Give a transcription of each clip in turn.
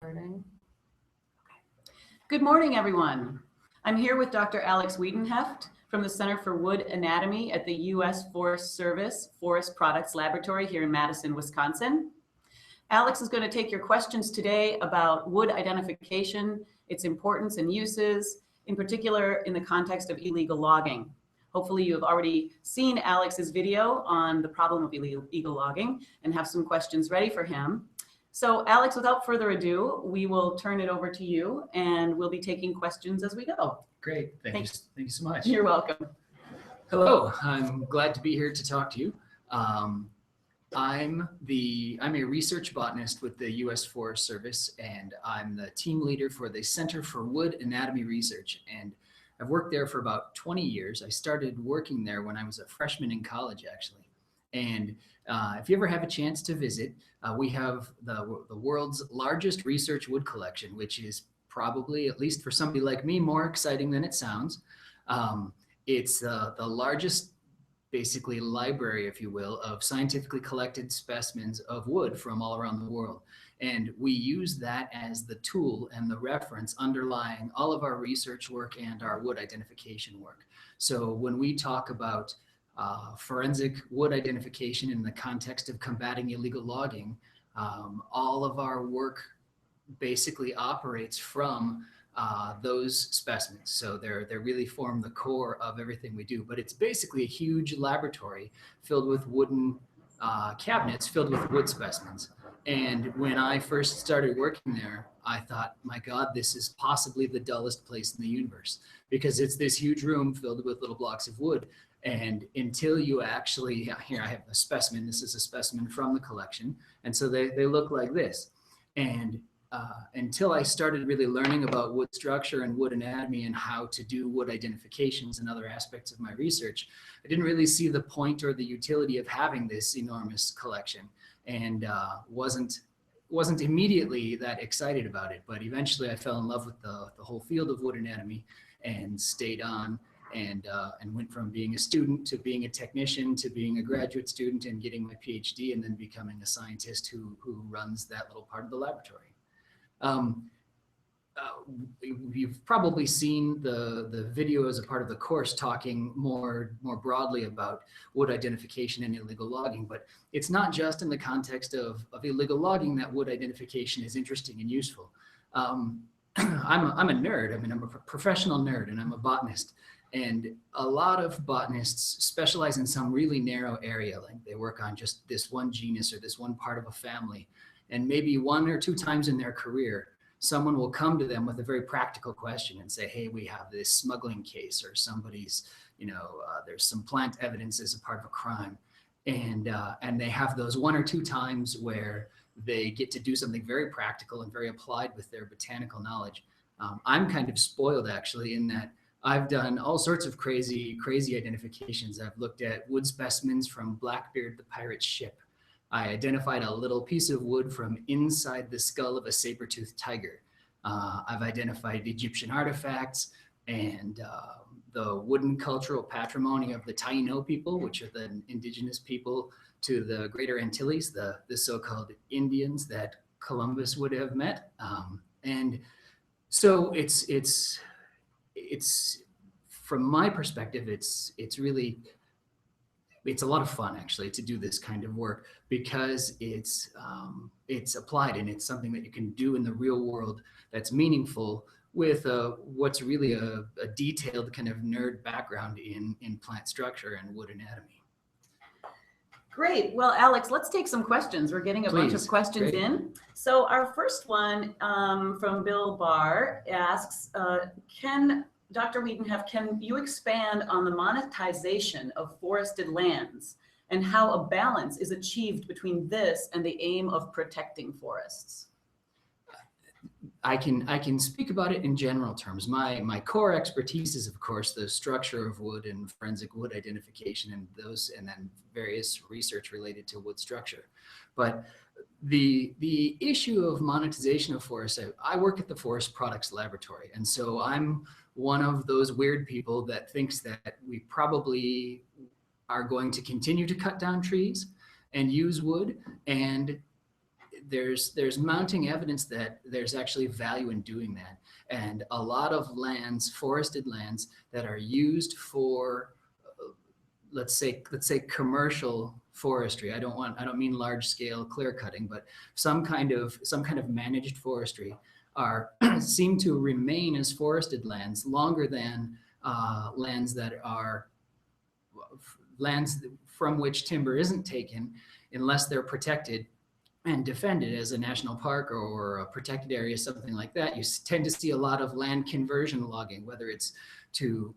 Starting. Okay. Good morning, everyone. I'm here with Dr. Alex Wiedenhoeft from the Center for Wood Anatomy at the U.S. Forest Service Forest Products Laboratory here in Madison, Wisconsin. Alex is going to take your questions today about wood identification, its importance and uses, in particular in the context of illegal logging. Hopefully you have already seen Alex's video on the problem of illegal logging and have some questions ready for him. So Alex, without further ado, we will turn it over to you and we'll be taking questions as we go. Great, thank you so much. You're welcome. Hello, I'm glad to be here to talk to you. I'm a research botanist with the U.S. Forest Service, and I'm the team leader for the Center for Wood Anatomy Research. And I've worked there for about 20 years. I started working there when I was a freshman in college, actually. And if you ever have a chance to visit, we have the world's largest research wood collection, which is probably, at least for somebody like me, more exciting than it sounds. It's the largest, basically, library, if you will, of scientifically collected specimens of wood from all around the world. And we use that as the tool and the reference underlying all of our research work and our wood identification work. So when we talk about forensic wood identification in the context of combating illegal logging, all of our work basically operates from those specimens. So they really form the core of everything we do. But it's basically a huge laboratory filled with wooden cabinets filled with wood specimens. And when I first started working there, I thought, my God, this is possibly the dullest place in the universe, because it's this huge room filled with little blocks of wood. And until you actually, here I have a specimen, this is a specimen from the collection. And so they look like this. And until I started really learning about wood structure and wood anatomy and how to do wood identifications and other aspects of my research, I didn't really see the point or the utility of having this enormous collection, and wasn't immediately that excited about it. But eventually I fell in love with the whole field of wood anatomy and stayed on. And went from being a student to being a technician to being a graduate student and getting my PhD, and then becoming a scientist who runs that little part of the laboratory. You've probably seen the video as a part of the course talking more broadly about wood identification and illegal logging, but it's not just in the context of illegal logging that wood identification is interesting and useful. I'm a nerd. I mean, I'm a professional nerd, and I'm a botanist. And a lot of botanists specialize in some really narrow area, like they work on just this one genus or this one part of a family. And maybe one or two times in their career, someone will come to them with a very practical question and say, hey, we have this smuggling case, or somebody's, there's some plant evidence as a part of a crime. And they have those one or two times where they get to do something very practical and very applied with their botanical knowledge. I'm kind of spoiled, actually, in that I've done all sorts of crazy identifications. I've looked at wood specimens from Blackbeard the pirate's ship. I identified a little piece of wood from inside the skull of a saber-toothed tiger. I've identified Egyptian artifacts and the wooden cultural patrimony of the Taino people, which are the indigenous people to the Greater Antilles, the so-called Indians that Columbus would have met. And so it's from my perspective, it's a lot of fun, actually, to do this kind of work, because it's applied, and it's something that you can do in the real world that's meaningful with what's really a detailed kind of nerd background in plant structure and wood anatomy. Great. Well, Alex, let's take some questions. We're getting a bunch of questions in. So our first one from Bill Barr asks, Dr. Wiedenhoeft, can you expand on the monetization of forested lands and how a balance is achieved between this and the aim of protecting forests? I can speak about it in general terms. My core expertise is, of course, the structure of wood and forensic wood identification, and then various research related to wood structure. But the issue of monetization of forests, I work at the Forest Products Laboratory, and so I'm one of those weird people that thinks that we probably are going to continue to cut down trees and use wood, and there's mounting evidence that there's actually value in doing that. And a lot of lands, forested lands that are used for, let's say commercial forestry. I don't mean large scale clear cutting, but some kind of managed forestry are seem to remain as forested lands longer than lands that are lands from which timber isn't taken unless they're protected and defended as a national park or a protected area, something like that. You tend to see a lot of land conversion logging, whether it's to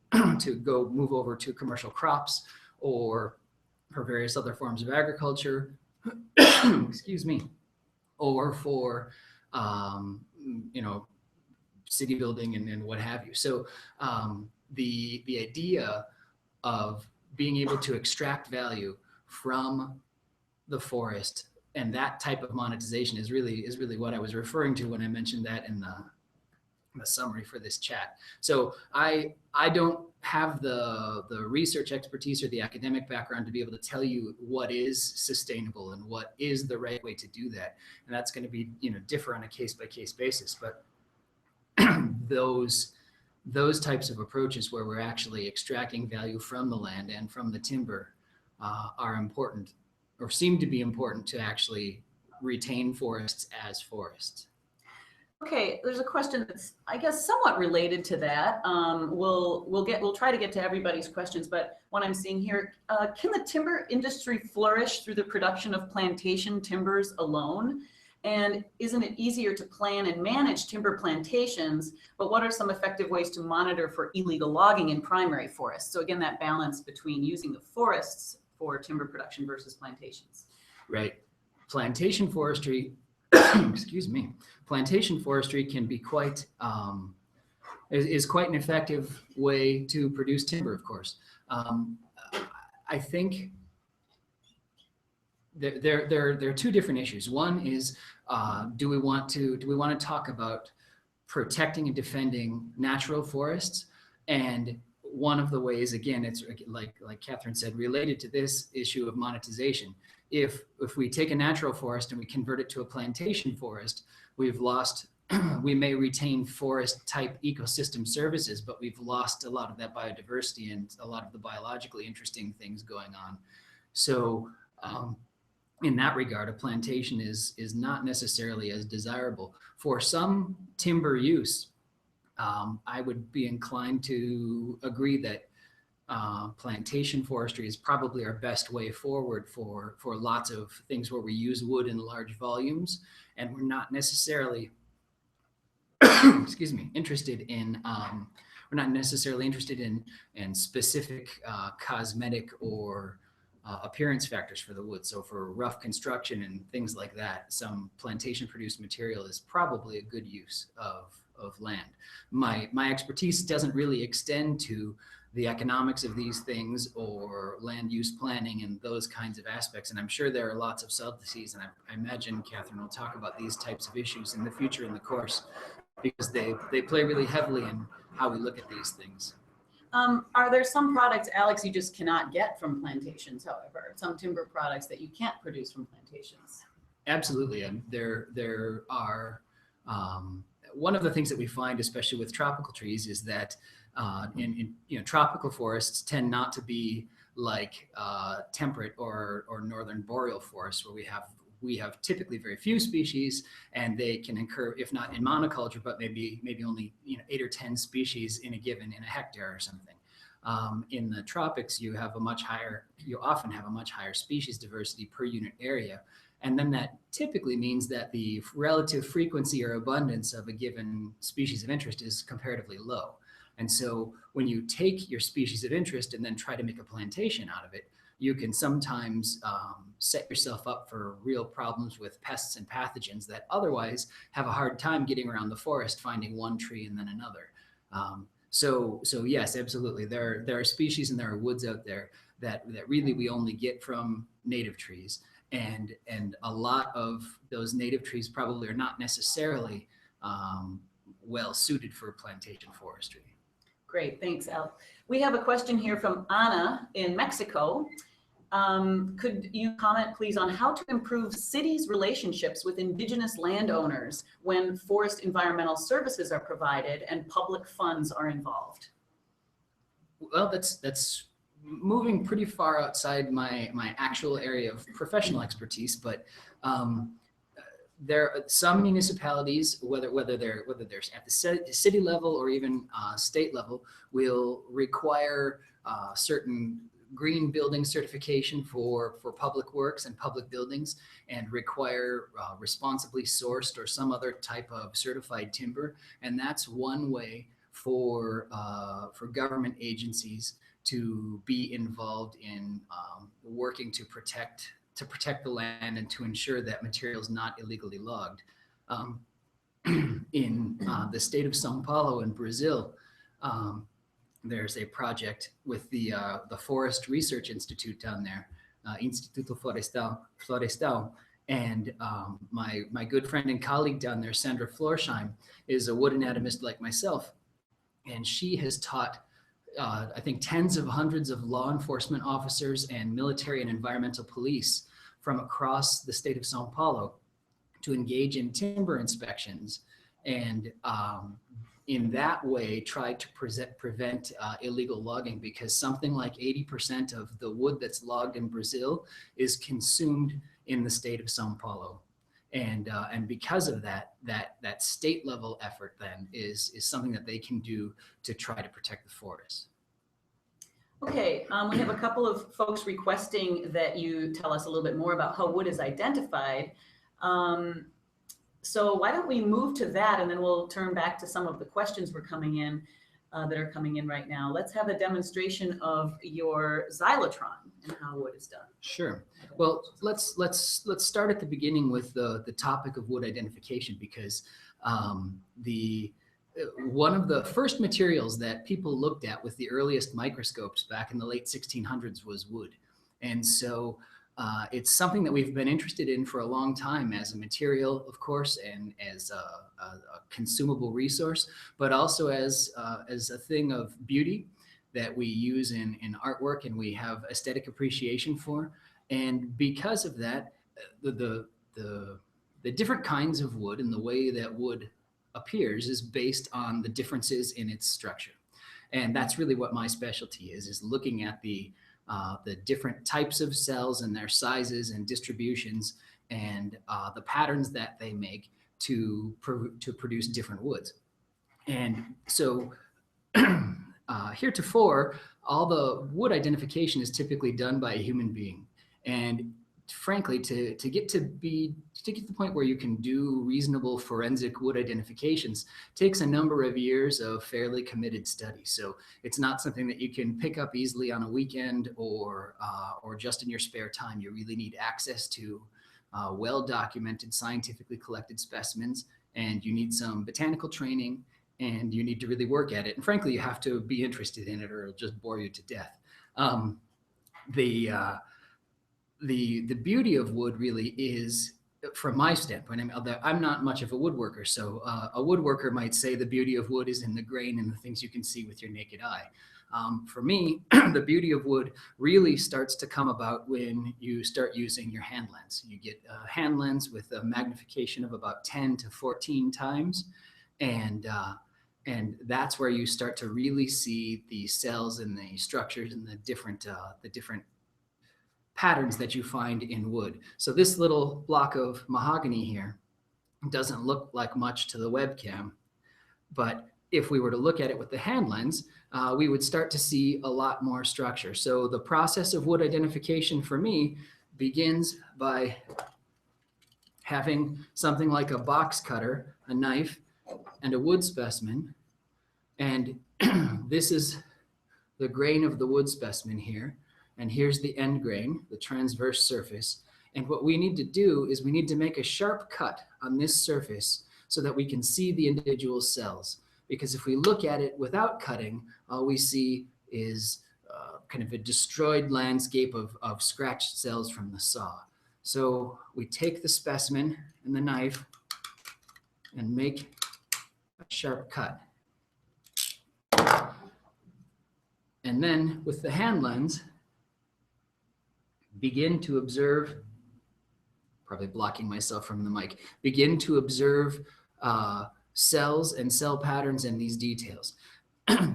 go move over to commercial crops or for various other forms of agriculture, excuse me, or for city building and what have you. So the idea of being able to extract value from the forest and that type of monetization is really what I was referring to when I mentioned that in the summary for this chat. So I don't have the research expertise or the academic background to be able to tell you what is sustainable and what is the right way to do that. And that's going to be, differ on a case by case basis. But those types of approaches where we're actually extracting value from the land and from the timber are important, or seem to be important, to actually retain forests as forests. Okay, there's a question that's, I guess, somewhat related to that. We'll try to get to everybody's questions, but what I'm seeing here, can the timber industry flourish through the production of plantation timbers alone? And isn't it easier to plan and manage timber plantations, but what are some effective ways to monitor for illegal logging in primary forests? So again, that balance between using the forests for timber production versus plantations. Right. Plantation forestry, excuse me, plantation forestry can be quite, is quite an effective way to produce timber, of course. I think there are two different issues. One is, do we want to talk about protecting and defending natural forests? And one of the ways, again, it's like Catherine said, related to this issue of monetization. If we take a natural forest and we convert it to a plantation forest, we've lost, we may retain forest type ecosystem services, but we've lost a lot of that biodiversity and a lot of the biologically interesting things going on. So in that regard, a plantation is not necessarily as desirable. For some timber use, I would be inclined to agree that plantation forestry is probably our best way forward for lots of things where we use wood in large volumes, and we're not necessarily excuse me, interested in specific cosmetic or appearance factors for the wood. So for rough construction and things like that, some plantation produced material is probably a good use of land. My expertise doesn't really extend to the economics of these things or land use planning and those kinds of aspects. And I'm sure there are lots of subtleties, and I imagine Catherine will talk about these types of issues in the future in the course, because they play really heavily in how we look at these things. Are there some products, Alex, you just cannot get from plantations, however? Some timber products that you can't produce from plantations? Absolutely. And there are, one of the things that we find, especially with tropical trees, is that in tropical forests tend not to be like temperate or northern boreal forests, where we have typically very few species, and they can incur, if not in monoculture, but maybe only 8 or 10 species in a hectare or something. In the tropics, you often have a much higher species diversity per unit area. And then that typically means that the relative frequency or abundance of a given species of interest is comparatively low. And so when you take your species of interest and then try to make a plantation out of it, you can sometimes set yourself up for real problems with pests and pathogens that otherwise have a hard time getting around the forest, finding one tree and then another. So yes, absolutely. There are species and there are woods out there that really we only get from native trees. And a lot of those native trees probably are not necessarily well suited for plantation forestry. Great, thanks, Al. We have a question here from Ana in Mexico. Could you comment, please, on how to improve cities' relationships with indigenous landowners when forest environmental services are provided and public funds are involved? Well, that's moving pretty far outside my actual area of professional expertise, but there are some municipalities, whether they're at the city level or even state level, will require certain green building certification for public works and public buildings, and require responsibly sourced or some other type of certified timber. And that's one way for government agencies to be involved in working to protect the land and to ensure that material is not illegally logged. In the state of São Paulo in Brazil, there's a project with the Forest Research Institute down there, Instituto Florestal, and my good friend and colleague down there, Sandra Florsheim, is a wood anatomist like myself, and she has taught I think tens of hundreds of law enforcement officers and military and environmental police from across the state of São Paulo to engage in timber inspections, and in that way try to prevent illegal logging, because something like 80% of the wood that's logged in Brazil is consumed in the state of São Paulo. And because of that state level effort then is something that they can do to try to protect the forest. Okay, we have a couple of folks requesting that you tell us a little bit more about how wood is identified. So why don't we move to that, and then we'll turn back to some of the questions that are coming in right now. Let's have a demonstration of your xylotron and how wood is done. Sure. Well, let's start at the beginning with the topic of wood identification, because one of the first materials that people looked at with the earliest microscopes back in the late 1600s was wood. And so it's something that we've been interested in for a long time as a material, of course, and as a consumable resource, but also as a thing of beauty that we use in artwork and we have aesthetic appreciation for. And because of that, the different kinds of wood and the way that wood appears is based on the differences in its structure. And that's really what my specialty is looking at the different types of cells and their sizes and distributions, and the patterns that they make to produce different woods. And so heretofore, all the wood identification is typically done by a human being. And frankly, to get to the point where you can do reasonable forensic wood identifications takes a number of years of fairly committed study. So it's not something that you can pick up easily on a weekend or just in your spare time. You really need access to well-documented, scientifically collected specimens, and you need some botanical training, and you need to really work at it. And frankly, you have to be interested in it, or it'll just bore you to death. The beauty of wood really is, from my standpoint, I'm not much of a woodworker, so a woodworker might say the beauty of wood is in the grain and the things you can see with your naked eye. For me, the beauty of wood really starts to come about when you start using your hand lens. You get a hand lens with a magnification of about 10 to 14 times, and that's where you start to really see the cells and the structures and the different patterns that you find in wood. So this little block of mahogany here doesn't look like much to the webcam, but if we were to look at it with the hand lens, we would start to see a lot more structure. So the process of wood identification for me begins by having something like a box cutter, a knife, and a wood specimen. And this is the grain of the wood specimen here. And here's the end grain, the transverse surface. And what we need to do is we need to make a sharp cut on this surface so that we can see the individual cells. Because if we look at it without cutting, all we see is kind of a destroyed landscape of scratched cells from the saw. So we take the specimen and the knife and make a sharp cut. And then with the hand lens, begin to observe, probably blocking myself from the mic, begin to observe cells and cell patterns and these details.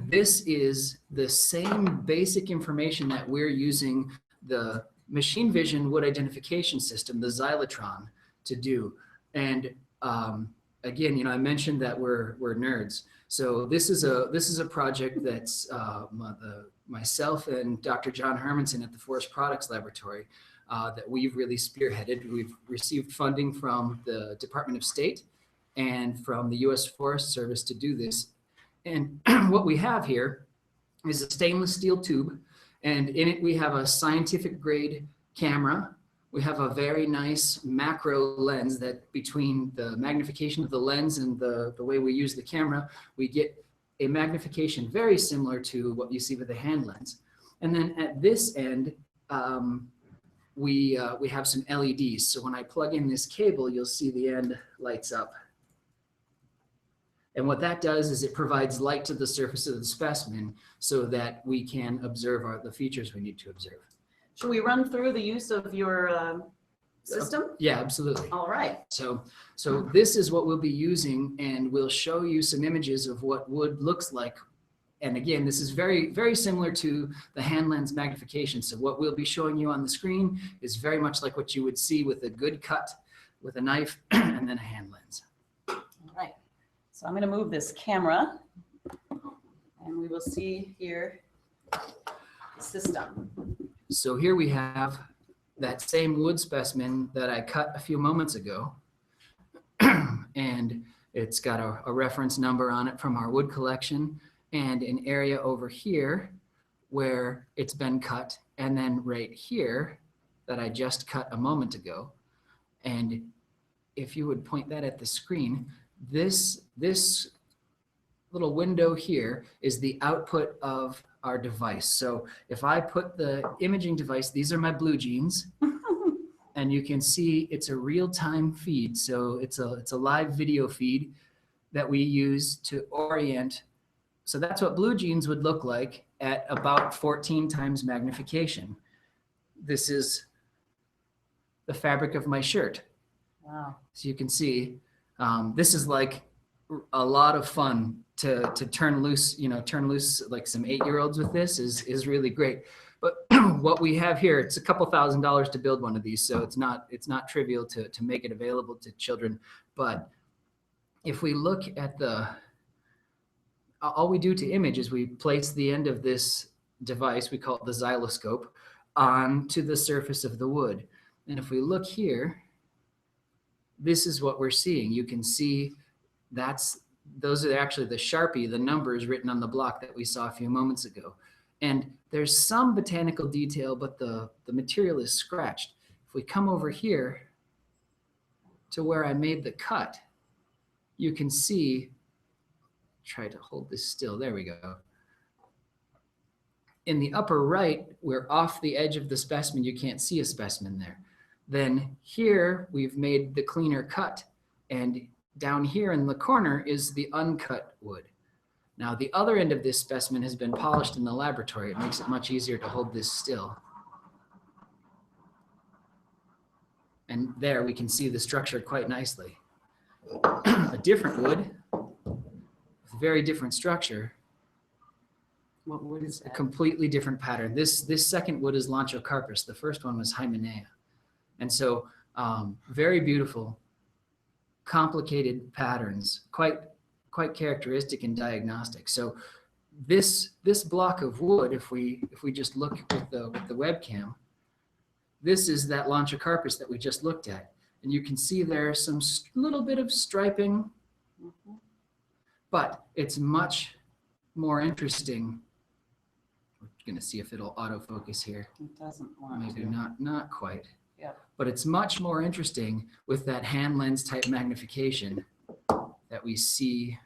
This is the same basic information that we're using the machine vision wood identification system, the Xylotron, to do. And again, you know, I mentioned that we're nerds. So this is a project that's myself and Dr. John Hermanson at the Forest Products Laboratory that we've really spearheaded. We've received funding from the Department of State and from the U.S. Forest Service to do this. And what we have here is a stainless steel tube, and in it we have a scientific grade camera. We have a very nice macro lens that between the magnification of the lens and the way we use the camera, we get a magnification very similar to what you see with the hand lens. And then at this end, we have some LEDs. So when I plug in this cable, you'll see the end lights up. And what that does is it provides light to the surface of the specimen so that we can observe the features we need to observe. Should we run through the use of your system? Yeah, absolutely. All right. So this is what we'll be using, and we'll show you some images of what wood looks like. And again, this is very, very similar to the hand lens magnification. So what we'll be showing you on the screen is very much like what you would see with a good cut with a knife and then a hand lens. All right. So I'm going to move this camera, and we will see here the system. So here we have that same wood specimen that I cut a few moments ago. And it's got a reference number on it from our wood collection and an area over here where it's been cut, and then right here that I just cut a moment ago. And if you would point that at the screen, this little window here is the output of our device. So if I put the imaging device, these are my blue jeans, and you can see it's a real-time feed. So it's a live video feed that we use to orient. So that's what blue jeans would look like at about 14 times magnification. This is the fabric of my shirt. Wow. So you can see, this is like a lot of fun to turn loose, like some 8-year-olds with this is really great. But what we have here, it's a couple $1,000s to build one of these, so it's not trivial to make it available to children. But if we look at all we do to image is we place the end of this device, we call it the xyloscope, onto the surface of the wood. And if we look here, this is what we're seeing. You can see those are actually the Sharpie, the numbers written on the block that we saw a few moments ago. And there's some botanical detail, but the material is scratched. If we come over here to where I made the cut, you can see, try to hold this still, there we go. In the upper right, we're off the edge of the specimen, you can't see a specimen there. Then here, we've made the cleaner cut, and down here in the corner is the uncut wood. Now, the other end of this specimen has been polished in the laboratory. It makes it much easier to hold this still. And there we can see the structure quite nicely. A different wood, with a very different structure. What wood is A that? completely different pattern. This second wood is Lonchocarpus. The first one was Hymenea. And so very beautiful, complicated patterns, quite characteristic and diagnostic. So this block of wood, if we just look with the webcam, this is that Lonchocarpus that we just looked at. And you can see there's some little bit of striping, but it's much more interesting. We're going to see if it'll autofocus here. It doesn't want Maybe to. not quite. Yep. But it's much more interesting with that hand lens type magnification that we see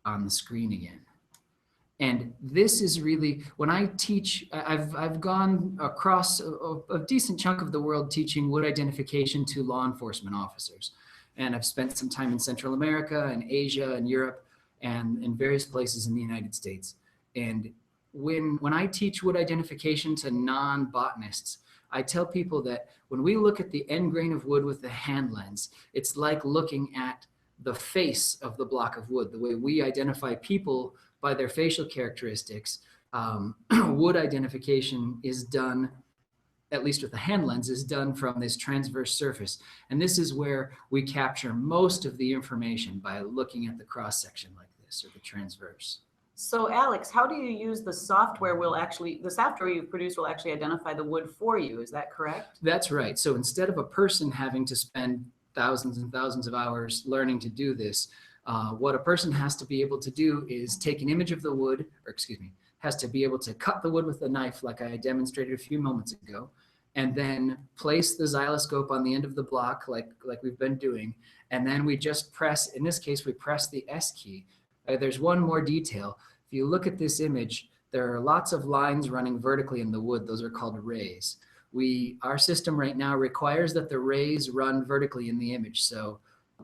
on the screen again. And this is really, when I teach, I've gone across a decent chunk of the world teaching wood identification to law enforcement officers. And I've spent some time in Central America and Asia and Europe and in various places in the United States. And when I teach wood identification to non-botanists, I tell people that when we look at the end grain of wood with the hand lens, it's like looking at the face of the block of wood. The way we identify people by their facial characteristics, wood identification is done, at least with the hand lens, is done from this transverse surface. And this is where we capture most of the information by looking at the cross section like this, or the transverse. So Alex, how do you use the software the software you produce will actually identify the wood for you, is that correct? That's right. So instead of a person having to spend thousands and thousands of hours learning to do this, what a person has to be able to do is take an image of the wood, has to be able to cut the wood with a knife like I demonstrated a few moments ago, and then place the xyloscope on the end of the block like we've been doing. And then we just press, in this case, we press the S key. There's one more detail. If you look at this image, there are lots of lines running vertically in the wood. Those are called rays. Our system right now requires that the rays run vertically in the image. So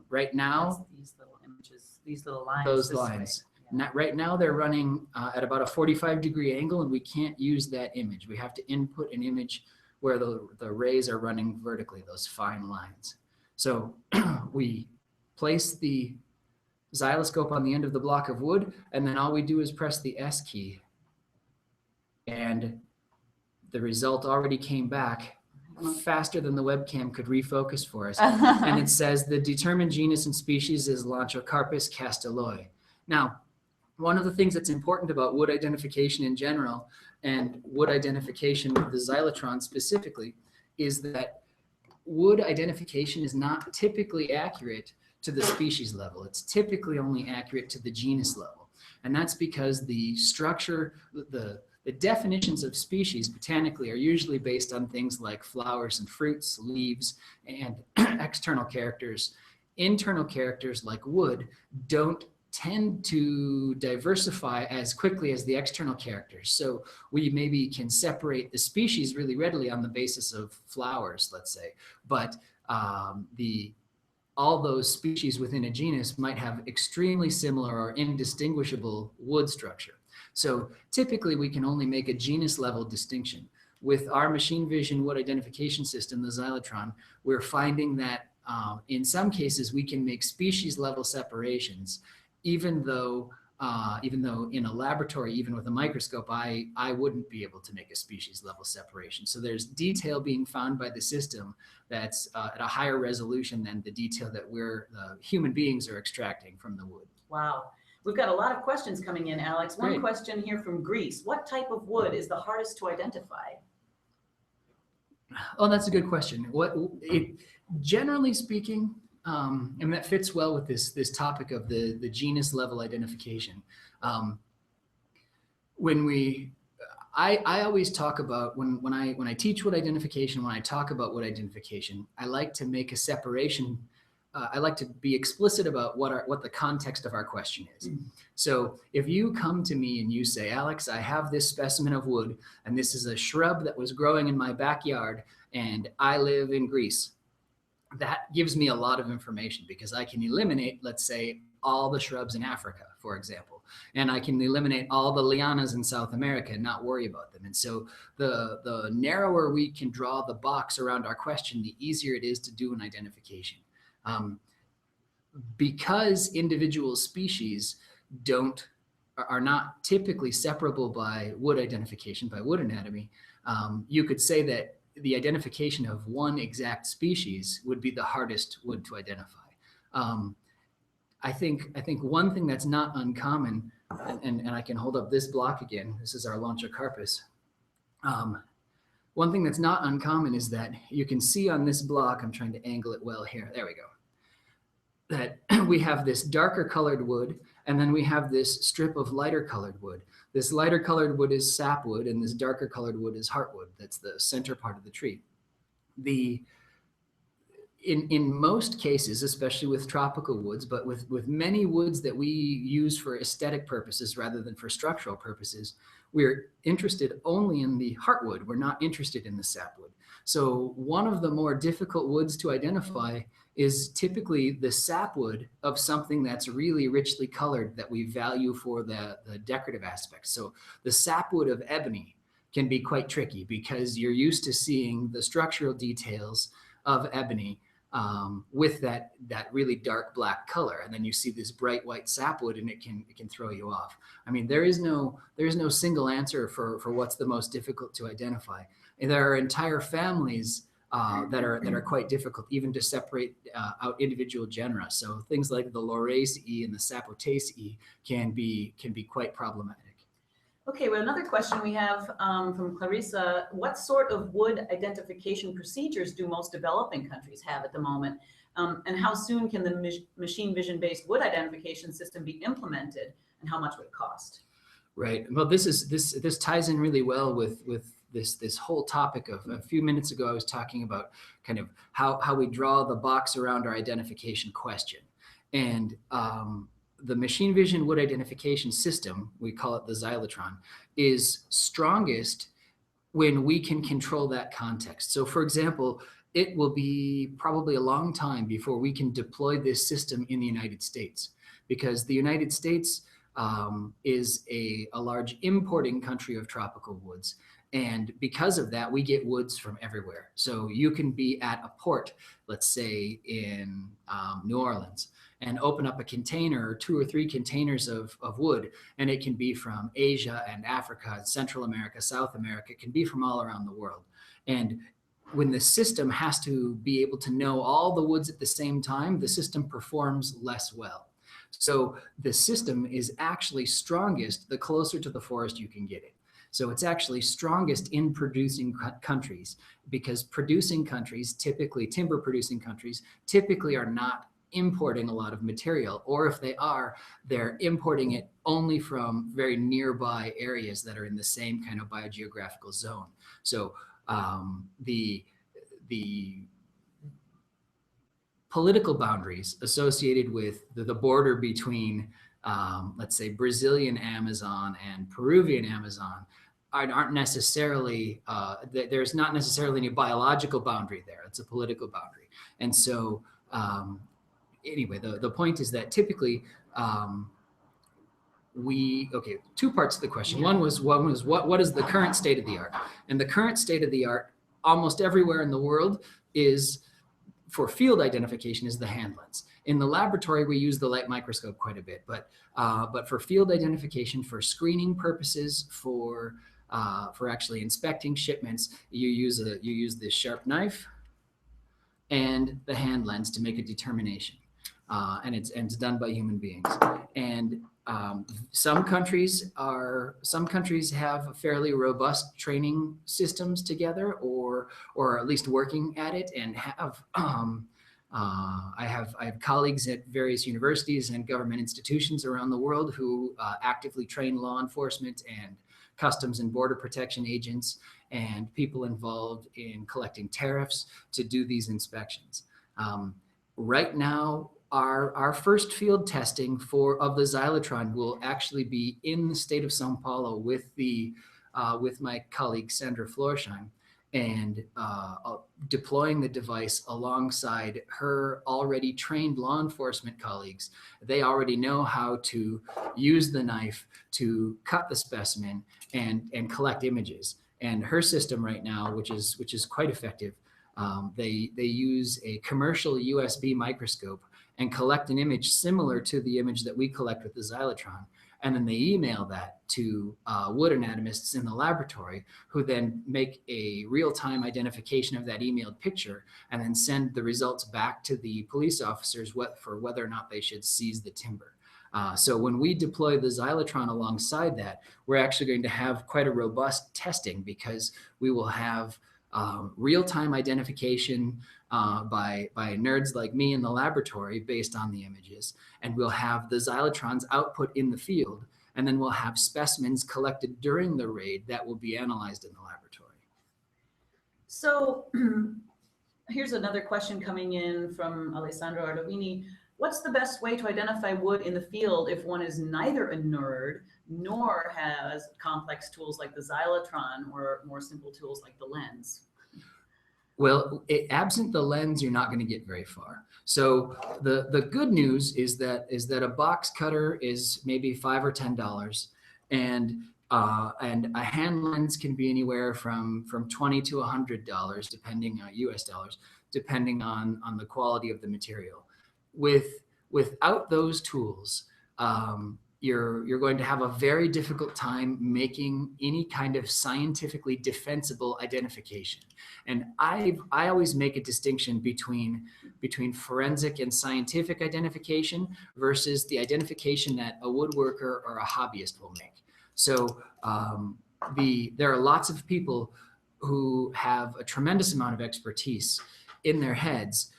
right now, that's these little images, these little lines. Those lines. Yeah. Right now they're running at about a 45-degree angle, and we can't use that image. We have to input an image where the rays are running vertically, those fine lines. So we place the xyloscope on the end of the block of wood, and then all we do is press the S key, and the result already came back faster than the webcam could refocus for us. And it says the determined genus and species is Lonchocarpus castelloi. Now, one of the things that's important about wood identification in general, and wood identification with the xylotron specifically, is that wood identification is not typically accurate to the species level. It's typically only accurate to the genus level. And that's because the structure, the definitions of species botanically are usually based on things like flowers and fruits, leaves, and external characters. Internal characters like wood don't tend to diversify as quickly as the external characters. So we maybe can separate the species really readily on the basis of flowers, let's say, but all those species within a genus might have extremely similar or indistinguishable wood structure. So typically we can only make a genus level distinction. With our machine vision wood identification system, the Xylotron, we're finding that in some cases we can make species level separations, even though in a laboratory, even with a microscope, I wouldn't be able to make a species level separation. So there's detail being found by the system that's at a higher resolution than the detail that human beings are extracting from the wood. Wow. We've got a lot of questions coming in, Alex. One Great. question here from Greece. What type of wood is the hardest to identify? Oh, that's a good question. Generally speaking, and that fits well with this topic of the genus level identification. I always talk about when I teach wood identification, when I talk about wood identification, I like to make a separation. I like to be explicit about what the context of our question is. So if you come to me and you say, Alex, I have this specimen of wood, and this is a shrub that was growing in my backyard, and I live in Greece, that gives me a lot of information, because I can eliminate, let's say, all the shrubs in Africa, for example, and I can eliminate all the lianas in South America and not worry about them. And so the narrower we can draw the box around our question, the easier it is to do an identification. Because individual species are not typically separable by wood identification, by wood anatomy, you could say that the identification of one exact species would be the hardest wood to identify. I think one thing that's not uncommon, and I can hold up this block again, this is our Lonchocarpus. One thing that's not uncommon is that you can see on this block, I'm trying to angle it well here, there we go, that we have this darker colored wood, and then we have this strip of lighter colored wood. This lighter colored wood is sapwood, and this darker colored wood is heartwood. That's the center part of the tree. In most cases, especially with tropical woods, but with many woods that we use for aesthetic purposes rather than for structural purposes, we're interested only in the heartwood. We're not interested in the sapwood. So one of the more difficult woods to identify is typically the sapwood of something that's really richly colored that we value for the decorative aspect. So the sapwood of ebony can be quite tricky because you're used to seeing the structural details of ebony with that really dark black color, and then you see this bright white sapwood, and it can throw you off. I mean, there's no single answer for what's the most difficult to identify. And there are entire families that are quite difficult even to separate out individual genera. So things like the Lauraceae and the Sapotaceae can be quite problematic. Okay, well, another question we have from Clarissa: what sort of wood identification procedures do most developing countries have at the moment? And how soon can the machine vision-based wood identification system be implemented, and how much would it cost? Right. Well, this ties in really well with this whole topic of a few minutes ago. I was talking about kind of how we draw the box around our identification question, and the machine vision wood identification system, we call it the xylotron, is strongest when we can control that context. So for example, it will be probably a long time before we can deploy this system in the United States, because the United States is a large importing country of tropical woods. And because of that, we get woods from everywhere. So you can be at a port, let's say in New Orleans, and open up a container or 2 or 3 containers of wood, and it can be from Asia and Africa, Central America, South America. It can be from all around the world. And when the system has to be able to know all the woods at the same time, the system performs less well. So the system is actually strongest the closer to the forest you can get it. So it's actually strongest in producing countries, because producing countries, typically timber producing countries, typically are not importing a lot of material, or if they are, they're importing it only from very nearby areas that are in the same kind of biogeographical zone. So the political boundaries associated with the border between, let's say, Brazilian Amazon and Peruvian Amazon aren't necessarily, there's not necessarily any biological boundary there. It's a political boundary. And so anyway, the point is that typically okay, 2 parts of the question. One was what is the current state of the art? And the current state of the art almost everywhere in the world is, for field identification, is the hand lens. In the laboratory, we use the light microscope quite a bit, but for field identification, for screening purposes, for actually inspecting shipments, you use this sharp knife and the hand lens to make a determination, and it's done by human beings. And some countries have fairly robust training systems together, or at least working at it, and have I have colleagues at various universities and government institutions around the world who actively train law enforcement and customs and border protection agents and people involved in collecting tariffs to do these inspections. Right now, our first field testing of the xylotron will actually be in the state of São Paulo with my colleague Sandra Florsheim, and deploying the device alongside her already trained law enforcement colleagues. They already know how to use the knife to cut the specimen and collect images. And her system right now, which is quite effective, they use a commercial USB microscope and collect an image similar to the image that we collect with the xylotron. And then they email that to wood anatomists in the laboratory, who then make a real-time identification of that emailed picture and then send the results back to the police officers for whether or not they should seize the timber. So when we deploy the xylotron alongside that, we're actually going to have quite a robust testing, because we will have real-time identification by nerds like me in the laboratory based on the images, and we'll have the xylotron's output in the field, and then we'll have specimens collected during the raid that will be analyzed in the laboratory. So here's another question coming in from Alessandro Ardovini. What's the best way to identify wood in the field if one is neither a nerd nor has complex tools like the xylotron or more simple tools like the lens? Well, absent the lens, you're not going to get very far. So the good news is that a box cutter is maybe $5 or $10, and a hand lens can be anywhere from $20 to $100, depending on US dollars, depending on the quality of the material. Without those tools, you're going to have a very difficult time making any kind of scientifically defensible identification. And I always make a distinction between forensic and scientific identification versus the identification that a woodworker or a hobbyist will make. So there are lots of people who have a tremendous amount of expertise in their heads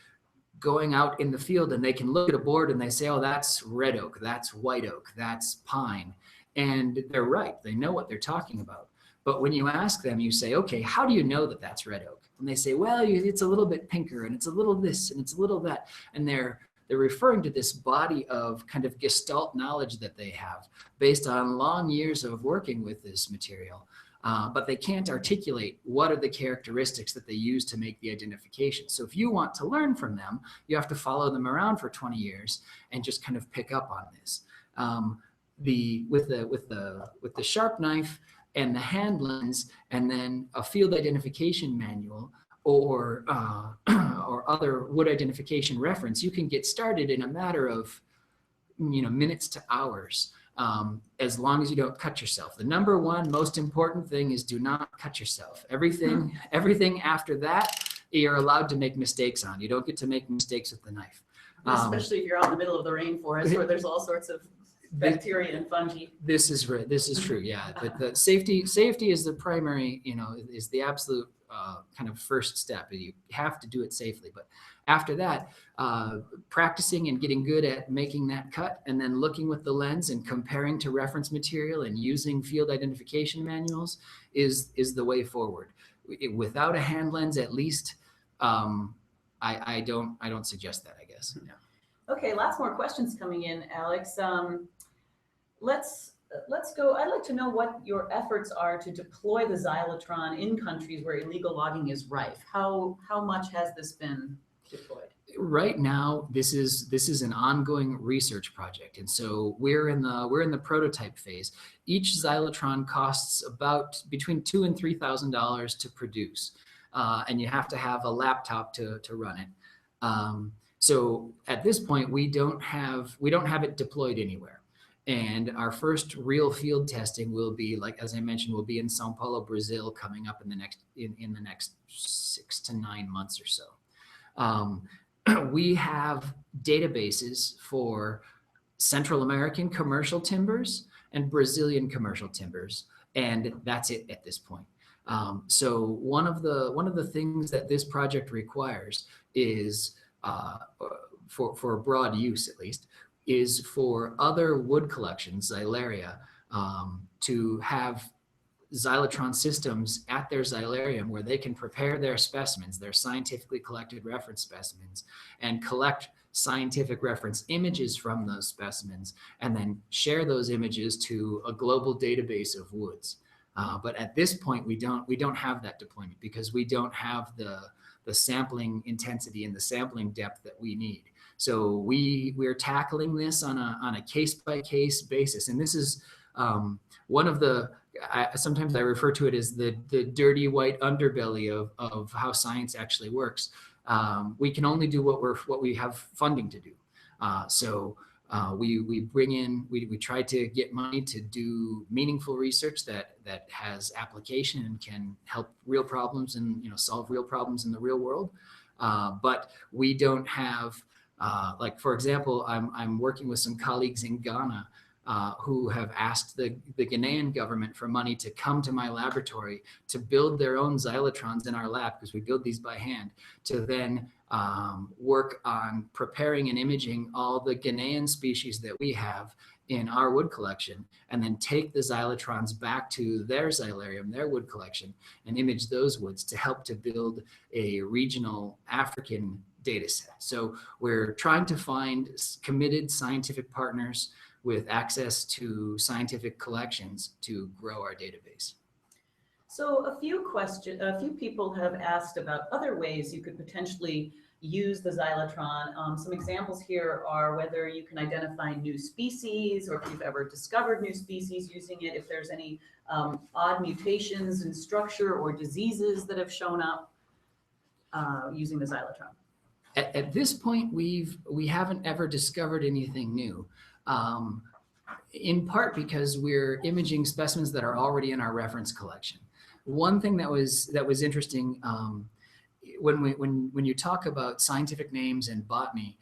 going out in the field, and they can look at a board and they say, oh, that's red oak, that's white oak, that's pine. And they're right. They know what they're talking about. But when you ask them, you say, okay, how do you know that that's red oak? And they say, well, it's a little bit pinker and it's a little this and it's a little that. And they're referring to this body of kind of gestalt knowledge that they have based on long years of working with this material. But they can't articulate what are the characteristics that they use to make the identification. So if you want to learn from them, you have to follow them around for 20 years and just kind of pick up on this. With the sharp knife and the hand lens, and then a field identification manual or other wood identification reference, you can get started in a matter of minutes to hours. As long as you don't cut yourself. The number one most important thing is do not cut yourself. Everything after that, you're allowed to make mistakes on. You don't get to make mistakes with the knife. Especially if you're out in the middle of the rainforest where there's all sorts of bacteria and fungi. This is true, yeah. But the safety is the primary, is the absolute kind of first step. You have to do it safely. But after that, practicing and getting good at making that cut, and then looking with the lens and comparing to reference material and using field identification manuals is the way forward. Without a hand lens, at least, I don't suggest that, I guess. Yeah. Okay, lots more questions coming in, Alex. Let's go. I'd like to know what your efforts are to deploy the Xylotron in countries where illegal logging is rife. How much has this been deployed? Right now, this is an ongoing research project, and so we're in the prototype phase. Each Xylotron costs about between $2,000 and $3,000 to produce, and you have to have a laptop to run it. So at this point, we don't have it deployed anywhere. And our first real field testing will be, like as I mentioned, will be in Sao Paulo, Brazil, coming up in the next 6 to 9 months or so. We have databases for Central American commercial timbers and Brazilian commercial timbers, and that's it at this point. So one of the things that this project requires is, for broad use at least, is for other wood collections, xylaria, to have Xylotron systems at their xylarium where they can prepare their specimens, their scientifically collected reference specimens, and collect scientific reference images from those specimens, and then share those images to a global database of woods. But at this point, we don't have that deployment because we don't have the sampling intensity and the sampling depth that we need. So we're tackling this on a case-by-case basis, and this is one of the. Sometimes I refer to it as the dirty white underbelly of how science actually works. We can only do what we have funding to do. So we try to get money to do meaningful research that has application and can help real problems and solve real problems in the real world. But we don't have. Like, for example, I'm working with some colleagues in Ghana who have asked the Ghanaian government for money to come to my laboratory to build their own Xylotrons in our lab, because we build these by hand, to then work on preparing and imaging all the Ghanaian species that we have in our wood collection, and then take the Xylotrons back to their xylarium, their wood collection, and image those woods to help to build a regional African data set. So we're trying to find committed scientific partners with access to scientific collections to grow our database. So a few people have asked about other ways you could potentially use the xylitron. Some examples here are whether you can identify new species or if you've ever discovered new species using it, if there's any odd mutations in structure or diseases that have shown up using the xylitron. At this point, we haven't ever discovered anything new. In part because we're imaging specimens that are already in our reference collection. One thing that was interesting when you talk about scientific names and botany,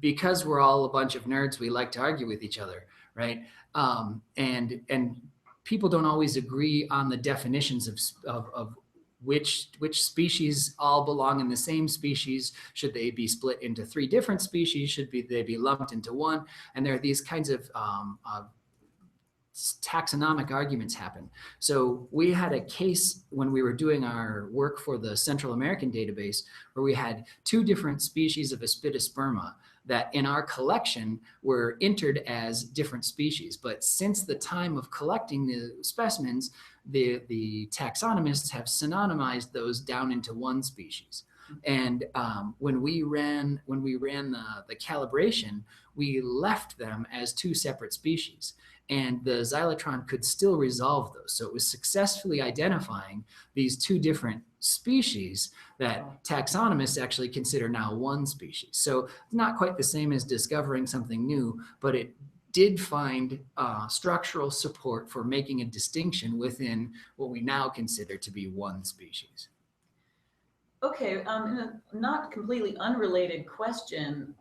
because we're all a bunch of nerds, we like to argue with each other, right? And people don't always agree on the definitions of which species all belong in the same species. Should they be split into 3 different species? Should they be lumped into one? And there are these kinds of taxonomic arguments happen. So we had a case when we were doing our work for the Central American database where we had 2 different species of Aspidosperma that in our collection were entered as different species. But since the time of collecting the specimens, the taxonomists have synonymized those down into one species. And when we ran the calibration, we left them as 2 separate species. And the xylitron could still resolve those. So it was successfully identifying these 2 different species that taxonomists actually consider now one species. So not quite the same as discovering something new, but it did find structural support for making a distinction within what we now consider to be one species. Okay, in a not completely unrelated question,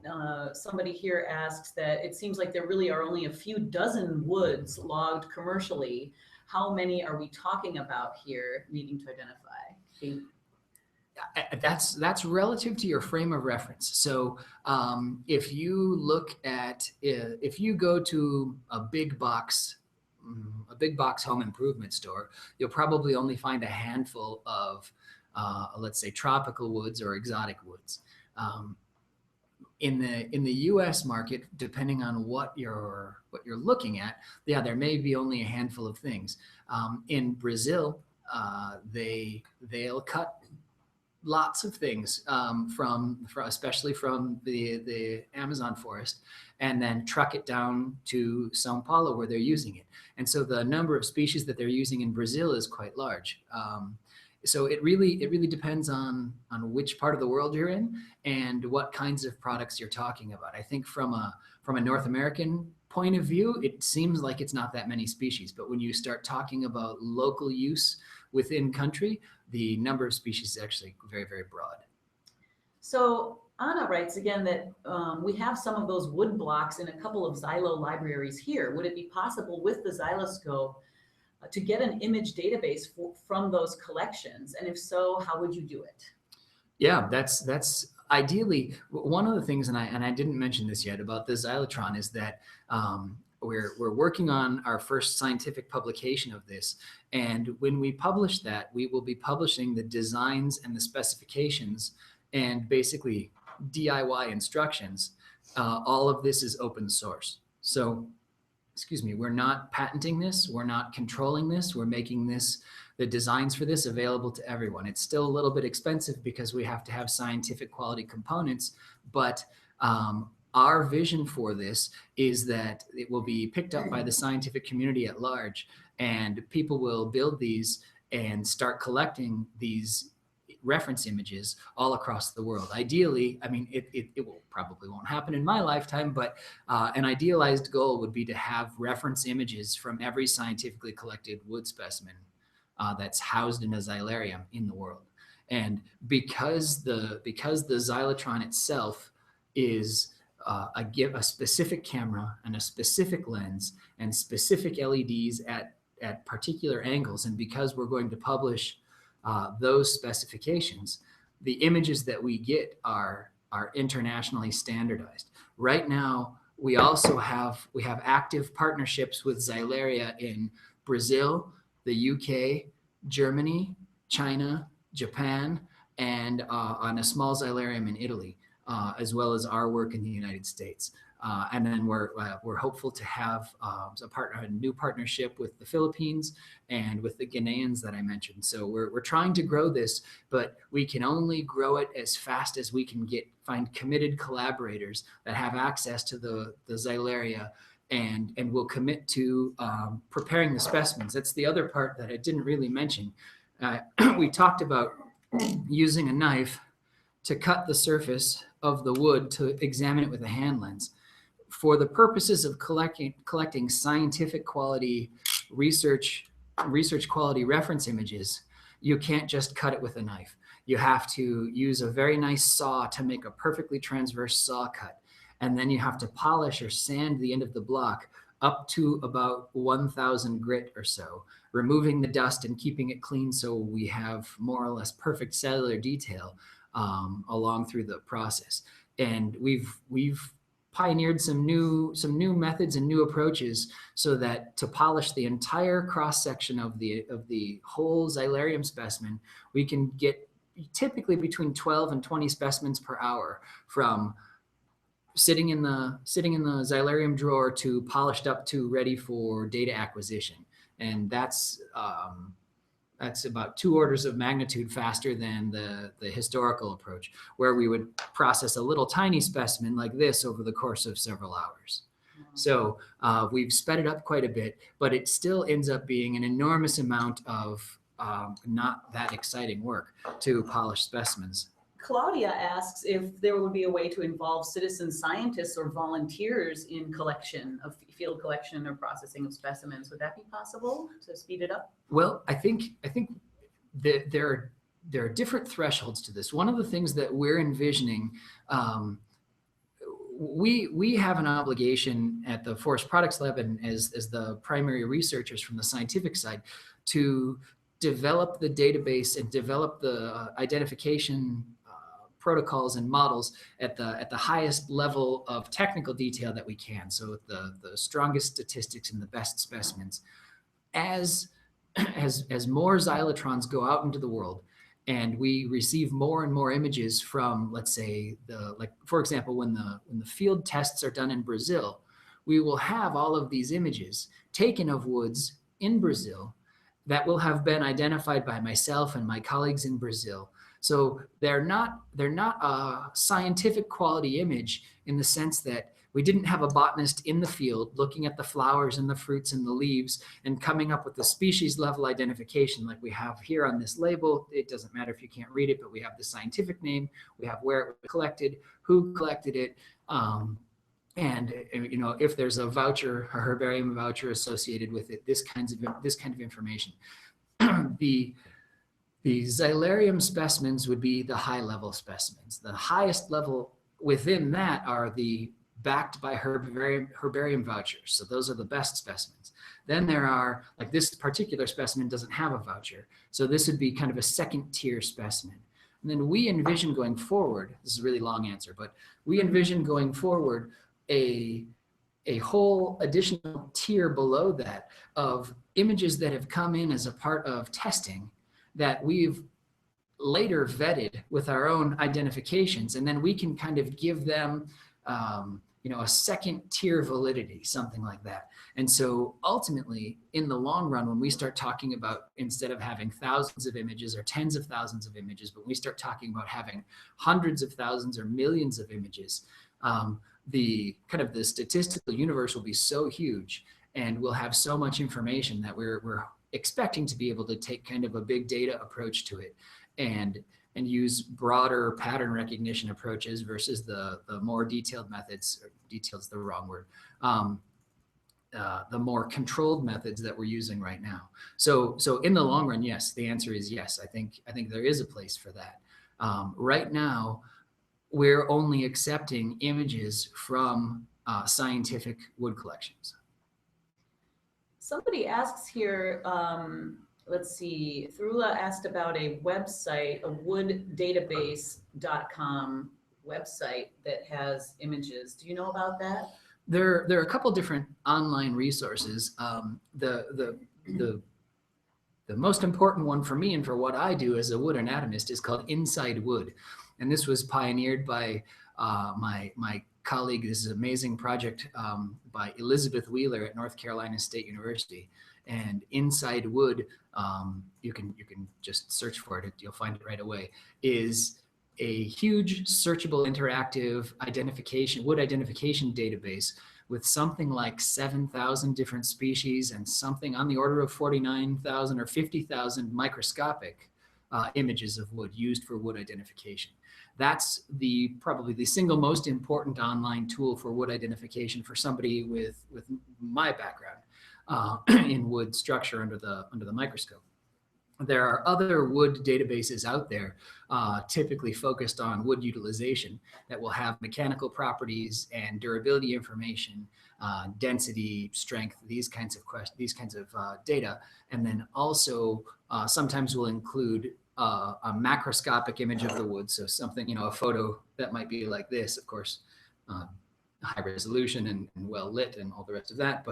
somebody here asks that it seems like there really are only a few dozen woods logged commercially. How many are we talking about here needing to identify? That's relative to your frame of reference. So if you go to a big box home improvement store, you'll probably only find a handful of let's say tropical woods or exotic woods. In the U.S. market, depending on what you're looking at, there may be only a handful of things. In Brazil, they'll cut lots of things especially from the Amazon forest, and then truck it down to Sao Paulo where they're using it. And so the number of species that they're using in Brazil is quite large. So it really depends on which part of the world you're in and what kinds of products you're talking about. I think from a North American point of view, it seems like it's not that many species, but when you start talking about local use within country, the number of species is actually very, very broad. So Anna writes again that we have some of those wood blocks in a couple of xylo libraries here. Would it be possible with the xyloscope to get an image database from those collections? And if so, how would you do it? Yeah, that's ideally one of the things, and I didn't mention this yet about the xylitron, is that we're working on our first scientific publication of this. And when we publish that, we will be publishing the designs and the specifications and basically DIY instructions. All of this is open source. So, we're not patenting this, we're not controlling this, we're making the designs for this available to everyone. It's still a little bit expensive because we have to have scientific quality components, but our vision for this is that it will be picked up by the scientific community at large, and people will build these and start collecting these reference images all across the world. Ideally, I mean, it will probably won't happen in my lifetime, but an idealized goal would be to have reference images from every scientifically collected wood specimen that's housed in a xylarium in the world. And because the xylitron itself is a specific camera and a specific lens and specific LEDs at particular angles, and because we're going to publish those specifications, the images that we get are internationally standardized. Right now, we have active partnerships with Xylaria in Brazil, the UK, Germany, China, Japan, and on a small xylarium in Italy. as well as our work in the United States. And then we're hopeful to have a new partnership with the Philippines and with the Ghanaians that I mentioned. So we're trying to grow this, but we can only grow it as fast as we can find committed collaborators that have access to the xylaria and will commit to preparing the specimens. That's the other part that I didn't really mention. We talked about using a knife to cut the surface of the wood to examine it with a hand lens. For the purposes of collecting scientific quality research quality reference images, you can't just cut it with a knife. You have to use a very nice saw to make a perfectly transverse saw cut. And then you have to polish or sand the end of the block up to about 1,000 grit or so, removing the dust and keeping it clean so we have more or less perfect cellular detail along through the process. And we've pioneered some new methods and new approaches so that to polish the entire cross section of the whole xylarium specimen, we can get typically between 12 and 20 specimens per hour from sitting in the xylarium drawer to polished up to ready for data acquisition. And that's about 2 orders of magnitude faster than the historical approach, where we would process a little tiny specimen like this over the course of several hours. So we've sped it up quite a bit, but it still ends up being an enormous amount of not that exciting work to polish specimens. Claudia asks if there would be a way to involve citizen scientists or volunteers in field collection or processing of specimens. Would that be possible to speed it up? Well, I think that there are different thresholds to this. One of the things that we're envisioning, we have an obligation at the Forest Products Lab and as the primary researchers from the scientific side to develop the database and develop the identification protocols and models at the highest level of technical detail that we can. So the strongest statistics and the best specimens. As more xylotrons go out into the world and we receive more and more images from, let's say, for example, when the field tests are done in Brazil, we will have all of these images taken of woods in Brazil that will have been identified by myself and my colleagues in Brazil. So they're not a scientific quality image in the sense that we didn't have a botanist in the field looking at the flowers and the fruits and the leaves and coming up with the species level identification like we have here on this label. It doesn't matter if you can't read it, but we have the scientific name, we have where it was collected, who collected it, and if there's a voucher, a herbarium voucher associated with it, this kind of information. The xylarium specimens would be the high-level specimens. The highest level within that are the backed by herbarium vouchers. So those are the best specimens. Then there are, like this particular specimen doesn't have a voucher. So this would be kind of a second-tier specimen. And then we envision going forward, this is a really long answer, but we envision going forward a whole additional tier below that of images that have come in as a part of testing that we've later vetted with our own identifications, and then we can kind of give them a second tier validity, something like that. And so ultimately, in the long run, when we start talking about, instead of having thousands of images or tens of thousands of images, but we start talking about having hundreds of thousands or millions of images, the statistical universe will be so huge, and we'll have so much information that we're expecting to be able to take kind of a big data approach to it and use broader pattern recognition approaches versus the more detailed methods, or detail's the wrong word, the more controlled methods that we're using right now. So in the long run, yes, the answer is yes. I think there is a place for that. Right now, we're only accepting images from scientific wood collections. Somebody asks here, let's see, Thrula asked about a website, a wooddatabase.com website that has images. Do you know about that? There are a couple different online resources. The most important one for me and for what I do as a wood anatomist is called Inside Wood. And this was pioneered by my colleague, this is an amazing project by Elizabeth Wheeler at North Carolina State University. And Inside Wood, you can just search for it, you'll find it right away, is a huge searchable interactive wood identification database with something like 7,000 different species and something on the order of 49,000 or 50,000 microscopic images of wood used for wood identification. That's probably the single most important online tool for wood identification for somebody with my background in wood structure under the microscope. There are other wood databases out there, typically focused on wood utilization, that will have mechanical properties and durability information, density, strength, these kinds of data, and then also sometimes will include a macroscopic image of the wood. So something, a photo that might be like this, of course, high resolution and well lit and all the rest of that.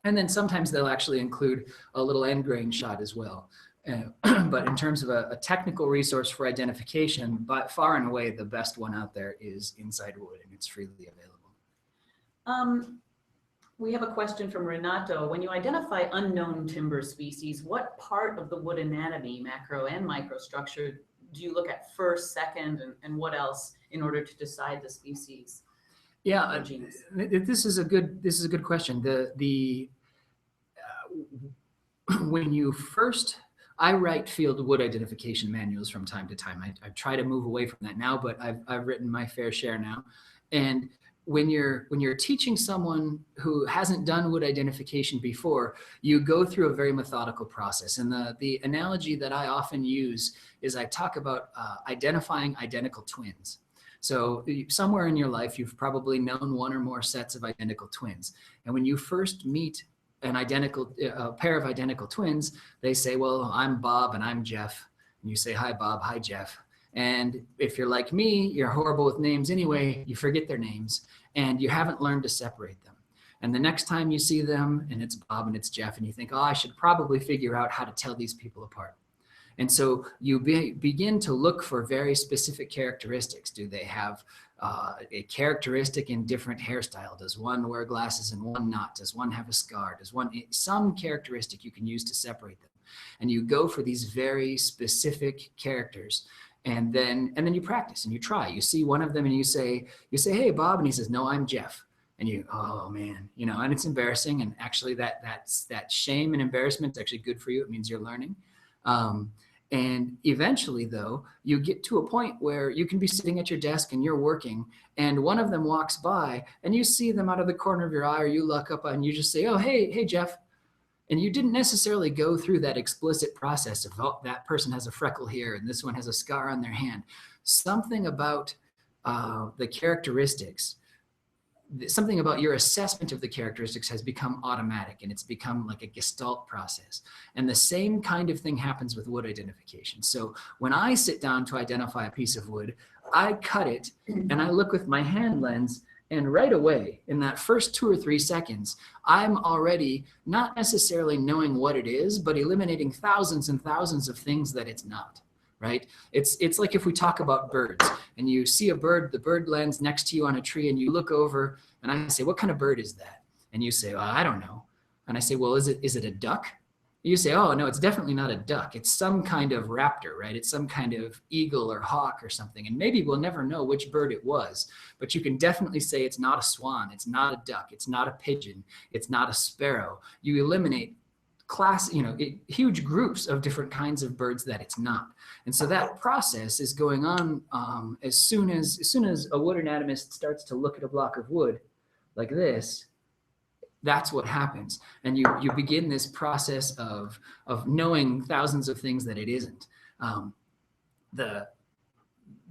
And then sometimes they'll actually include a little end grain shot as well. But in terms of a technical resource for identification, by far and away, the best one out there is Inside Wood, and it's freely available. We have a question from Renato. When you identify unknown timber species, what part of the wood anatomy, macro and microstructure, do you look at first, second, and what else in order to decide the species? Yeah, this is a good question. When you first, I write field wood identification manuals from time to time. I try to move away from that now, but I've written my fair share now. And when you're teaching someone who hasn't done wood identification before, you go through a very methodical process. And the analogy that I often use is I talk about identifying identical twins. So somewhere in your life, you've probably known one or more sets of identical twins. And when you first meet a pair of identical twins, they say, well, I'm Bob and I'm Jeff. And you say, hi, Bob, hi, Jeff. And if you're like me, you're horrible with names anyway, you forget their names and you haven't learned to separate them. And the next time you see them and it's Bob and it's Jeff and you think, oh, I should probably figure out how to tell these people apart. And so you begin to look for very specific characteristics. Do they have a characteristic in different hairstyle? Does one wear glasses and one not? Does one have a scar? Does some characteristic you can use to separate them? And you go for these very specific characters. And then you practice and you try. You see one of them and you say, hey, Bob. And he says, no, I'm Jeff. And you, oh man, and it's embarrassing. And actually that shame and embarrassment is actually good for you. It means you're learning. And eventually, though, you get to a point where you can be sitting at your desk and you're working, and one of them walks by and you see them out of the corner of your eye, or you look up and you just say, oh, hey, Jeff. And you didn't necessarily go through that explicit process of, oh, that person has a freckle here and this one has a scar on their hand. Something about the characteristics, something about your assessment of the characteristics has become automatic, and it's become like a gestalt process. And the same kind of thing happens with wood identification. So when I sit down to identify a piece of wood, I cut it and I look with my hand lens, and right away in that first 2 or 3 seconds, I'm already not necessarily knowing what it is, but eliminating thousands and thousands of things that it's not. Right? It's like if we talk about birds and you see a bird, the bird lands next to you on a tree and you look over and I say, what kind of bird is that? And you say, well, I don't know. And I say, well, is it a duck? You say, oh, no, it's definitely not a duck. It's some kind of raptor, right? It's some kind of eagle or hawk or something. And maybe we'll never know which bird it was, but you can definitely say it's not a swan. It's not a duck. It's not a pigeon. It's not a sparrow. You eliminate huge groups of different kinds of birds that it's not. And so that process is going on as soon as a wood anatomist starts to look at a block of wood like this. That's what happens. And you begin this process of knowing thousands of things that it isn't.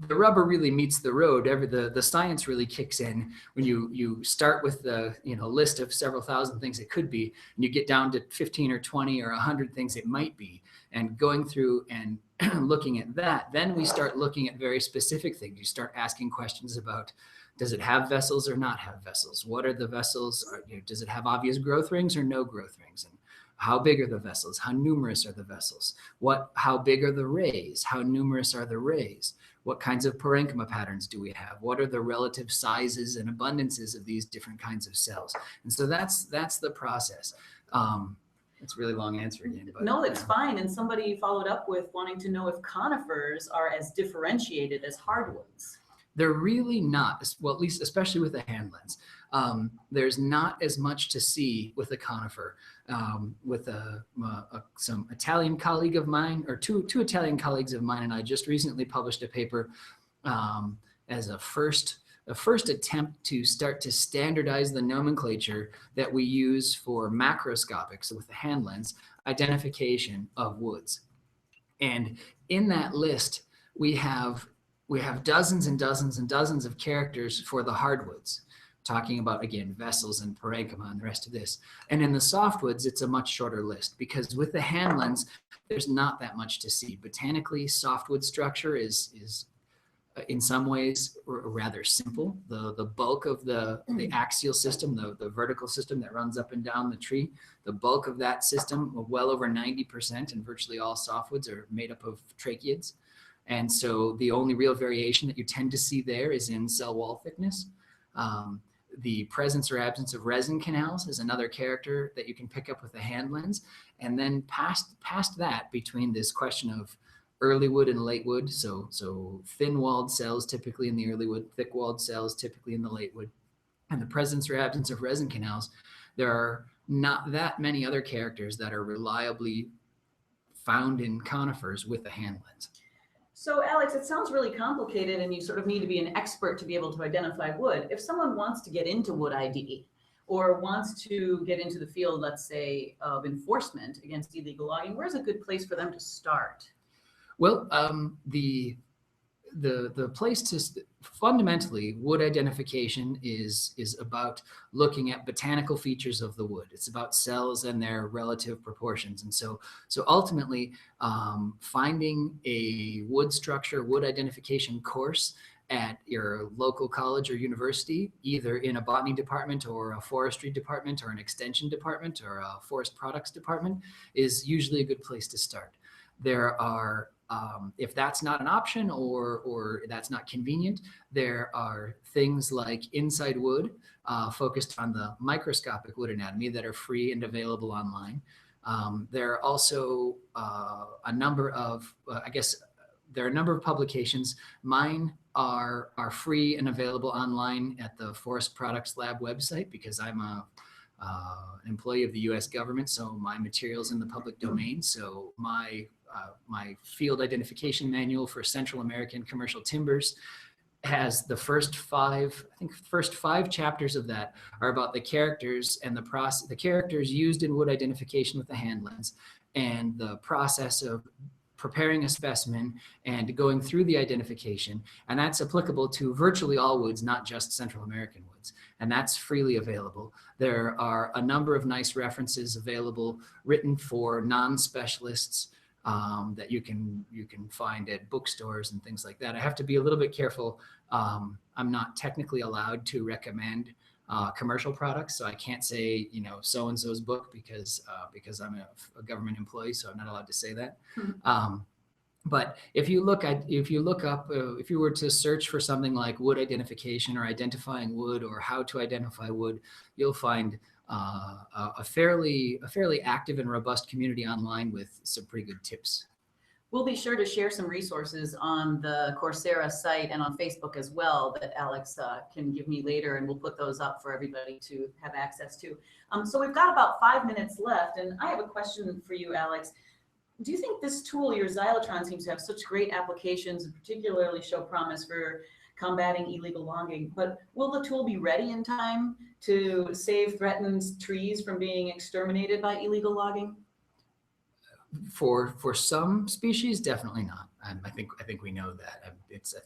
The rubber really meets the road. The science really kicks in when you start with the list of several thousand things it could be, and you get down to 15 or 20 or 100 things it might be, and going through and looking at that. Then we start looking at very specific things. You start asking questions about, does it have vessels or not have vessels? What are the vessels? Does it have obvious growth rings or no growth rings? And how big are the vessels? How numerous are the vessels? How big are the rays? How numerous are the rays? What kinds of parenchyma patterns do we have? What are the relative sizes and abundances of these different kinds of cells? And so that's the process. It's a really long answer again. But, no, it's fine. And somebody followed up with wanting to know if conifers are as differentiated as hardwoods. They're really not, well, at least especially with the hand lens. There's not as much to see with a conifer. With some Italian colleague of mine, or two Italian colleagues of mine, and I just recently published a paper as a first attempt to start to standardize the nomenclature that we use for macroscopic, so with the hand lens, identification of woods. And in that list, we have dozens and dozens and dozens of characters for the hardwoods, talking about, again, vessels and parenchyma and the rest of this. And in the softwoods, it's a much shorter list, because with the hand lens, there's not that much to see. Botanically, softwood structure is in some ways rather simple. The bulk of the axial system, the vertical system that runs up and down the tree, the bulk of that system, well over 90%, and virtually all softwoods are made up of tracheids. And so the only real variation that you tend to see there is in cell wall thickness. The presence or absence of resin canals is another character that you can pick up with a hand lens. And then past that, between this question of early wood and late wood, so thin-walled cells typically in the early wood, thick-walled cells typically in the late wood, and the presence or absence of resin canals, there are not that many other characters that are reliably found in conifers with a hand lens. So Alex, it sounds really complicated, and you sort of need to be an expert to be able to identify wood. If someone wants to get into wood ID or wants to get into the field, let's say, of enforcement against illegal logging, where's a good place for them to start? Well, the place to fundamentally, wood identification is about looking at botanical features of the wood. It's about cells and their relative proportions. And so ultimately, finding a wood structure, wood identification course at your local college or university, either in a botany department or a forestry department or an extension department or a forest products department, is usually a good place to start. There are, if that's not an option or that's not convenient, there are things like Inside Wood, focused on the microscopic wood anatomy, that are free and available online. There are also a number of, there are a number of publications. Mine are free and available online at the Forest Products Lab website, because I'm an employee of the U.S. government, so my material's in the public domain. So my field identification manual for Central American commercial timbers has the first five chapters of that are about the characters and the characters used in wood identification with the hand lens, and the process of preparing a specimen and going through the identification. And that's applicable to virtually all woods, not just Central American woods. And that's freely available. There are a number of nice references available written for non-specialists that you can find at bookstores and things like that. I have to be a little bit careful. I'm not technically allowed to recommend commercial products, so I can't say, so-and-so's book, because I'm a government employee, so I'm not allowed to say that. But if you were to search for something like wood identification or identifying wood or how to identify wood, you'll find a fairly active and robust community online with some pretty good tips. We'll be sure to share some resources on the Coursera site and on Facebook as well that Alex can give me later, and we'll put those up for everybody to have access to. So we've got about 5 minutes left, and I have a question for you, Alex. Do you think this tool, your Xylotron, seems to have such great applications and particularly show promise for combating illegal logging, but will the tool be ready in time to save threatened trees from being exterminated by illegal logging? For some species, definitely not. I think we know that. I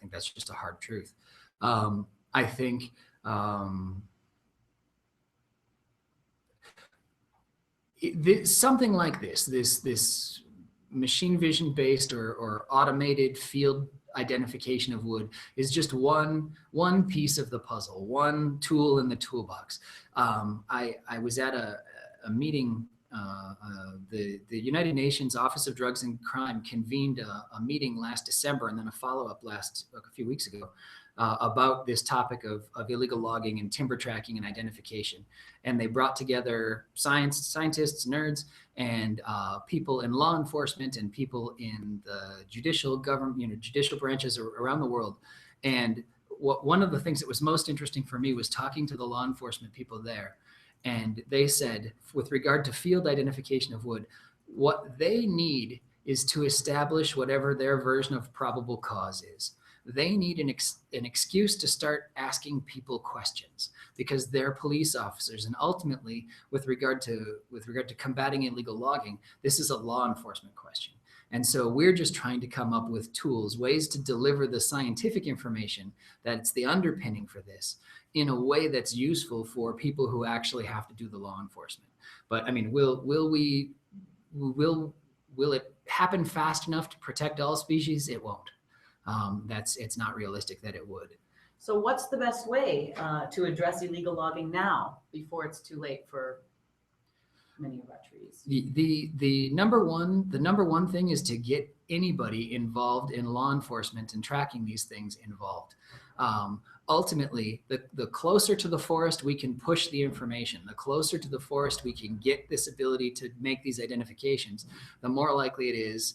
think that's just a hard truth. I think something like this machine vision based or automated field identification of wood is just one piece of the puzzle, one tool in the toolbox. I was at a meeting The United Nations Office of Drugs and Crime convened a meeting last December and then a follow-up a few weeks ago about this topic of illegal logging and timber tracking and identification. And they brought together scientists, nerds, and people in law enforcement and people in the judicial government, judicial branches around the world. And one of the things that was most interesting for me was talking to the law enforcement people there. And they said, with regard to field identification of wood, what they need is to establish whatever their version of probable cause is. They need an excuse to start asking people questions because they're police officers. And ultimately, with regard to combating illegal logging, this is a law enforcement question. And so we're just trying to come up with tools, ways to deliver the scientific information that's the underpinning for this in a way that's useful for people who actually have to do the law enforcement. But I mean, will it happen fast enough to protect all species? It won't. It's not realistic that it would. So what's the best way to address illegal logging now before it's too late for many of our trees? The number one thing is to get anybody involved in law enforcement and tracking these things involved. Ultimately, the closer to the forest we can push the information, the closer to the forest we can get this ability to make these identifications, the more likely it is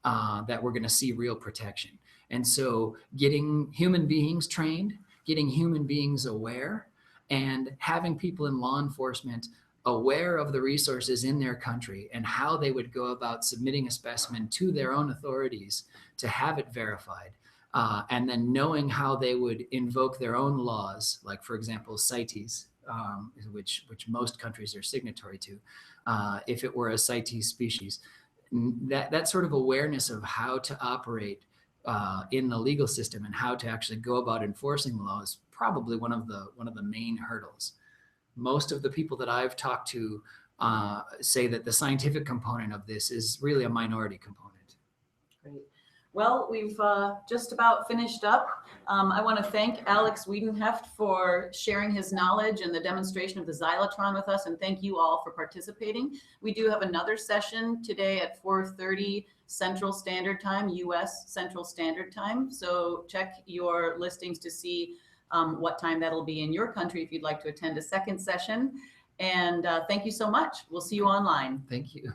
that we're going to see real protection. And so getting human beings trained, getting human beings aware, and having people in law enforcement aware of the resources in their country and how they would go about submitting a specimen to their own authorities to have it verified. And then knowing how they would invoke their own laws, like, for example, CITES, which most countries are signatory to, if it were a CITES species. That sort of awareness of how to operate in the legal system and how to actually go about enforcing the law is probably one of the main hurdles. Most of the people that I've talked to say that the scientific component of this is really a minority component. Great. Well, we've just about finished up. I want to thank Alex Wiedenhoeft for sharing his knowledge and the demonstration of the xylotron with us, and thank you all for participating. We do have another session today at 4:30 Central Standard Time, US Central Standard Time. So check your listings to see what time that'll be in your country if you'd like to attend a second session. And thank you so much. We'll see you online. Thank you.